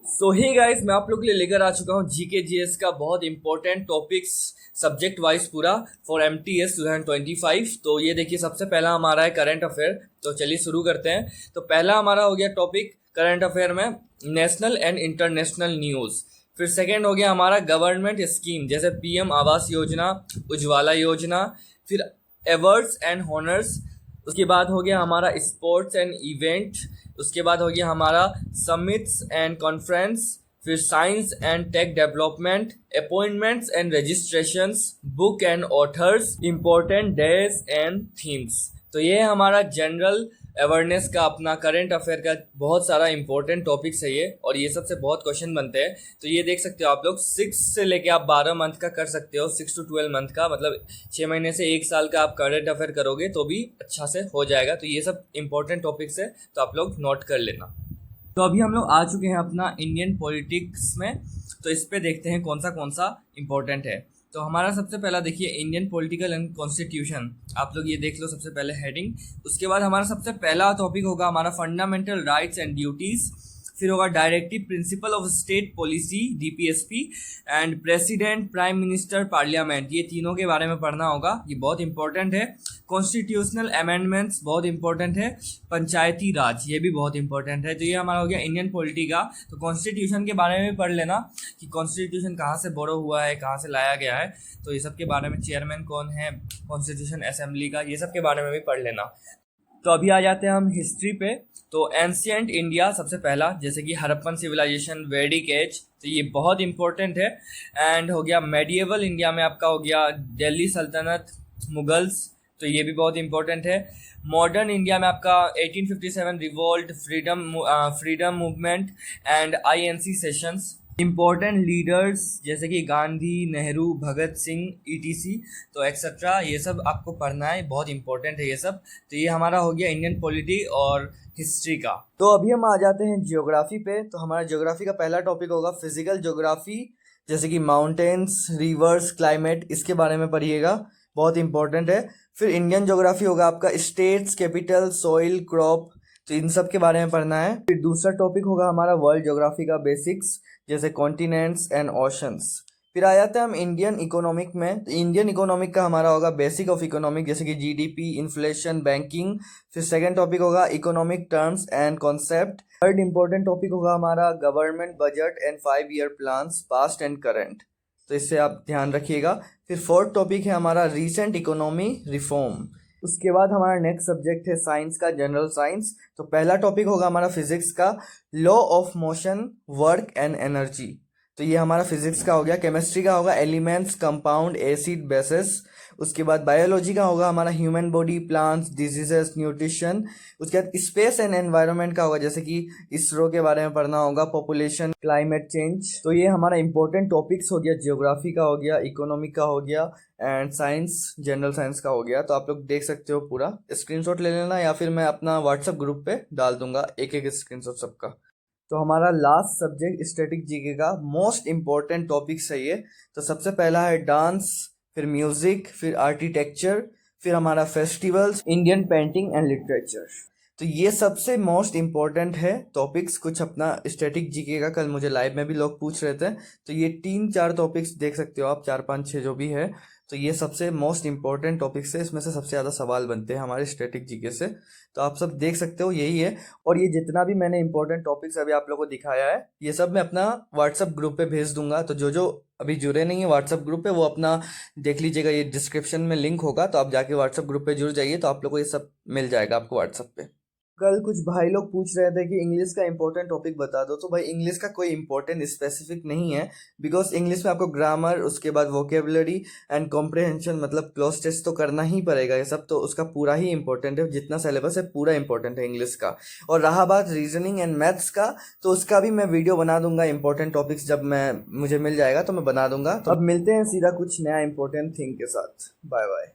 सो hey guys, मैं आप लोग के लिए लेकर आ चुका हूँ जीके जीएस का बहुत इंपॉर्टेंट टॉपिक्स सब्जेक्ट वाइज पूरा फॉर एमटीएस 2025। तो ये देखिए, सबसे पहला हमारा है करंट अफेयर। तो चलिए शुरू करते हैं। तो पहला हमारा हो गया टॉपिक करंट अफेयर में नेशनल एंड इंटरनेशनल न्यूज़। फिर सेकेंड हो गया हमारा गवर्नमेंट स्कीम, जैसे पीएम आवास योजना, उज्ज्वला योजना। फिर अवार्ड्स एंड हॉनर्स। उसके बाद हो गया हमारा स्पोर्ट्स एंड इवेंट। उसके बाद हो गया हमारा समिट्स एंड कॉन्फ्रेंस। फिर science and tech development, appointments and registrations, book and authors, important days and themes. तो ये है हमारा जनरल अवेयरनेस का अपना करंट अफेयर का बहुत सारा इंपॉर्टेंट टॉपिक्स है ये, और ये सबसे बहुत क्वेश्चन बनते हैं। तो ये देख सकते हो आप लोग, 6 से लेके आप 12 मंथ का कर सकते हो, 6 to 12 मंथ का, मतलब 6 महीने से 1 साल का आप करंट अफेयर करोगे तो भी अच्छा से हो जाएगा। तो ये सब इंपॉर्टेंट टॉपिक्स है, तो आप लोग नोट कर लेना। तो अभी हम लोग आ चुके हैं अपना इंडियन पॉलिटिक्स में। तो इस पे देखते हैं कौन सा इंपॉर्टेंट है। तो हमारा सबसे पहला देखिए इंडियन पॉलिटिकल एंड कॉन्स्टिट्यूशन, आप लोग ये देख लो सबसे पहले हेडिंग। उसके बाद हमारा सबसे पहला टॉपिक होगा हमारा फंडामेंटल राइट्स एंड ड्यूटीज। फिर होगा directive principle of state policy DPSP, and president, prime minister, parliament, ये तीनों के बारे में पढ़ना होगा, ये बहुत इंपॉर्टेंट है। कॉन्स्टिट्यूशनल अमेंडमेंट्स बहुत इंपॉर्टेंट है। पंचायती राज, ये भी बहुत इंपॉर्टेंट है। तो ये हमारा हो गया इंडियन पॉलिटी का। तो कॉन्स्टिट्यूशन के बारे में भी पढ़ लेना कि कॉन्स्टिट्यूशन कहाँ से बोरो हुआ है, कहाँ से लाया गया है। तो ये सब के बारे में, चेयरमैन कौन है कॉन्स्टिट्यूशन असेंबली का, ये सब के बारे में भी पढ़ लेना। तो अभी आ जाते हैं हम हिस्ट्री पे। तो एंशियंट इंडिया सबसे पहला, जैसे कि हड़प्पन सिविलाइजेशन, वैदिक एज, तो ये बहुत इंपॉर्टेंट है। एंड हो गया मेडिएवल इंडिया में आपका हो गया दिल्ली सल्तनत, मुगल्स, तो ये भी बहुत इंपॉर्टेंट है। मॉडर्न इंडिया में आपका 1857 revolt, freedom movement and INC sessions. Important leaders जैसे कि गांधी, नेहरू, भगत सिंह, ईटीसी, तो एक्सेट्रा, ये सब आपको पढ़ना है, बहुत इंपॉर्टेंट है ये सब। तो ये हमारा हो गया इंडियन पॉलिटी और हिस्ट्री का। तो अभी हम आ जाते हैं जियोग्राफी पे। तो हमारा जियोग्राफी का पहला टॉपिक होगा फिजिकल ज्योग्राफी, जैसे कि माउंटेन्स, रिवर्स, क्लाइमेट, इसके बारे में पढ़िएगा, बहुत इंपॉर्टेंट है। फिर इंडियन ज्योग्राफी होगा आपका स्टेट्स, कैपिटल, सॉइल, क्रॉप, तो इन सब के बारे में पढ़ना है। फिर दूसरा टॉपिक होगा हमारा वर्ल्ड ज्योग्राफी का बेसिक्स, जैसे कॉन्टिनेंट्स एंड ओशंस। फिर आ जाते हैं हम इंडियन इकोनॉमिक में। तो इंडियन इकोनॉमिक का हमारा होगा बेसिक ऑफ इकोनॉमिक, जैसे कि जीडीपी, इन्फ्लेशन, बैंकिंग। फिर सेकंड टॉपिक होगा economic terms and concept. Third important topic होगा हमारा government budget and 5 year plans, past and current, तो इससे आप ध्यान रखिएगा। फिर फोर्थ टॉपिक है हमारा रीसेंट इकोनॉमी रिफॉर्म। उसके बाद हमारा नेक्स्ट सब्जेक्ट है साइंस का, जनरल साइंस। तो पहला टॉपिक होगा हमारा फिजिक्स का, law of motion, work and energy, तो ये हमारा फिजिक्स का हो गया। केमिस्ट्री का होगा एलिमेंट्स, कंपाउंड, एसिड, बेसेस। उसके बाद बायोलॉजी का होगा हमारा human body, plants, diseases, nutrition. उसके बाद स्पेस एंड एनवायरनमेंट का होगा, जैसे कि इसरो के बारे में पढ़ना होगा, पॉपुलेशन, क्लाइमेट चेंज। तो ये हमारा इंपॉर्टेंट टॉपिक्स हो गया, जियोग्राफी का हो गया, इकोनॉमिक का हो गया, एंड साइंस, जनरल साइंस का हो गया। तो आप लोग देख सकते हो, पूरा स्क्रीनशॉट ले लेना, या फिर मैं अपना व्हाट्सएप ग्रुप पे डाल दूंगा एक एक स्क्रीनशॉट सबका। तो हमारा लास्ट सब्जेक्ट स्टैटिक जीके का मोस्ट इंपॉर्टेंट टॉपिक है ये। तो सबसे पहला है डांस, फिर म्यूजिक, फिर आर्किटेक्चर, फिर हमारा festivals, Indian painting and literature. तो ये सबसे मोस्ट इंपॉर्टेंट है टॉपिक्स कुछ अपना स्टैटिक जीके का। कल मुझे लाइव में भी लोग पूछ रहे थे, तो ये 3-4 टॉपिक्स देख सकते हो आप, 4-5-6 जो भी है। तो ये सबसे मोस्ट इंपॉर्टेंट टॉपिक्स है, इसमें से सबसे ज़्यादा सवाल बनते हैं हमारे स्टैटिक जीके से। तो आप सब देख सकते हो, यही है। और ये जितना भी मैंने इंपॉर्टेंट टॉपिक्स अभी आप लोगों को दिखाया है, ये सब मैं अपना व्हाट्सअप ग्रुप पे भेज दूंगा। तो जो जो अभी जुड़े नहीं है व्हाट्सअप ग्रुप पे, वो अपना देख लीजिएगा, ये डिस्क्रिप्शन में लिंक होगा, तो आप जाके व्हाट्सअप ग्रुप पे जुड़ जाइए, तो आप लोग को ये सब मिल जाएगा आपको व्हाट्सअप पे। कल कुछ भाई लोग पूछ रहे थे कि इंग्लिश का इंपॉर्टेंट टॉपिक बता दो। तो भाई इंग्लिश का कोई इंपॉर्टेंट स्पेसिफिक नहीं है, बिकॉज इंग्लिश में आपको ग्रामर, उसके बाद वोकेबलरी एंड कॉम्प्रहेंशन, मतलब क्लोज टेस्ट तो करना ही पड़ेगा ये सब, तो उसका पूरा ही इंपॉर्टेंट है, जितना सिलेबस है पूरा इंपॉर्टेंट है इंग्लिश का। और रहा बात रीजनिंग एंड मैथ्स का, तो उसका भी मैं वीडियो बना दूंगा, इंपॉर्टेंट टॉपिक्स जब मुझे मिल जाएगा तो मैं बना दूंगा। तो अब मिलते हैं सीधा कुछ नया इंपॉर्टेंट थिंग के साथ। Bye bye.